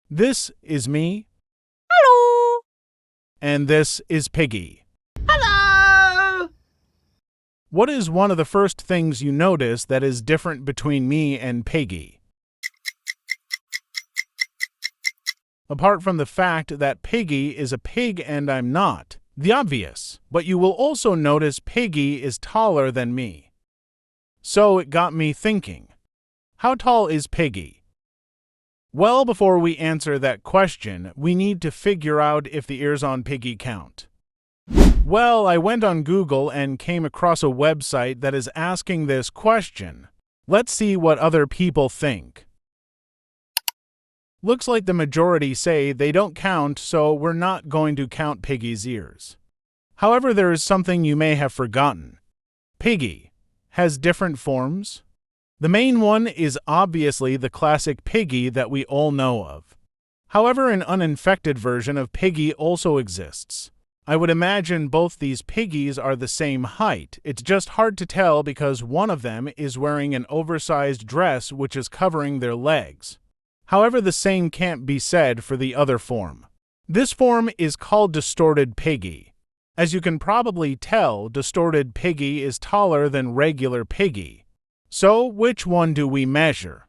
This is me, Hello. and this is Piggy. Hello. What is one of the first things you notice that is different between me and Piggy? Apart from the fact that Piggy is a pig and I'm not, the obvious, but you will also notice Piggy is taller than me. So it got me thinking, how tall is Piggy? Well, before we answer that question, we need to figure out if the ears on Piggy count. Well, I went on Google and came across a website that is asking this question. Let's see what other people think. Looks like the majority say they don't count, so we're not going to count Piggy's ears. However, there is something you may have forgotten. Piggy has different forms. The main one is obviously the classic Piggy that we all know of. However, an uninfected version of Piggy also exists. I would imagine both these Piggies are the same height. It's just hard to tell because one of them is wearing an oversized dress which is covering their legs. However, the same can't be said for the other form. This form is called distorted Piggy. As you can probably tell, distorted Piggy is taller than regular Piggy. So, which one do we measure?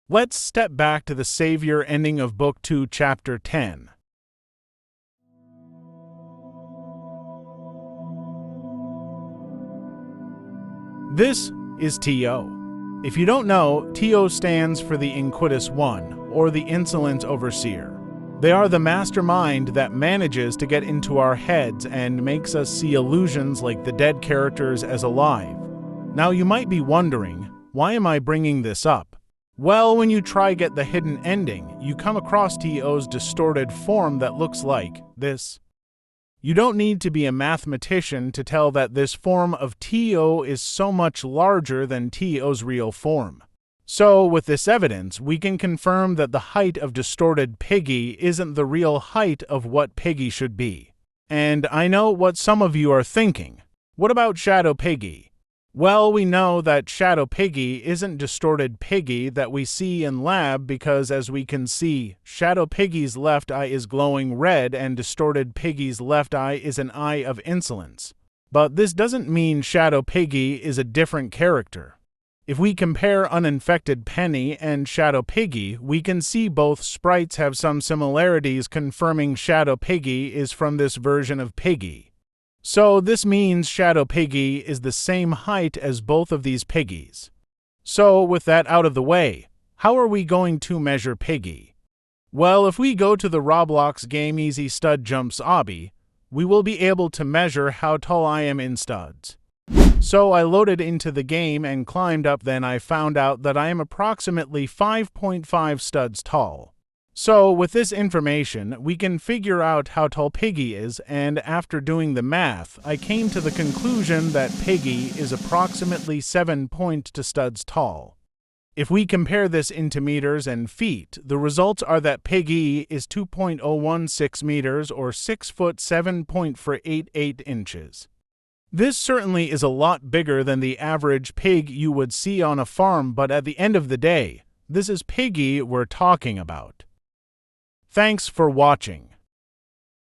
Let's step back to the Savior ending of Book 2, Chapter 10. This is TO. If you don't know, TO stands for the Inquitus One, or the Insolent Overseer. They are the mastermind that manages to get into our heads and makes us see illusions like the dead characters as alive. Now you might be wondering, why am I bringing this up? Well, when you try get the hidden ending, you come across TO's distorted form that looks like this. You don't need to be a mathematician to tell that this form of TO is so much larger than TO's real form. So, with this evidence, we can confirm that the height of distorted Piggy isn't the real height of what Piggy should be. And I know what some of you are thinking. What about Shadow Piggy? Well, we know that Shadow Piggy isn't distorted Piggy that we see in lab because, as we can see, Shadow Piggy's left eye is glowing red and distorted Piggy's left eye is an eye of insolence. But this doesn't mean Shadow Piggy is a different character. If we compare uninfected Penny and Shadow Piggy, we can see both sprites have some similarities, confirming Shadow Piggy is from this version of Piggy. So this means Shadow Piggy is the same height as both of these Piggies. So with that out of the way, how are we going to measure Piggy? Well, if we go to the Roblox game Easy Stud Jumps obby, we will be able to measure how tall I am in studs. So I loaded into the game and climbed up, then I found out that I am approximately 5.5 studs tall. So, with this information, we can figure out how tall Piggy is, and after doing the math, I came to the conclusion that Piggy is approximately 7.2 studs tall. If we compare this into meters and feet, the results are that Piggy is 2.016 meters or 6 foot 7.488 inches. This certainly is a lot bigger than the average pig you would see on a farm, but at the end of the day, this is Piggy we're talking about. Thanks for watching.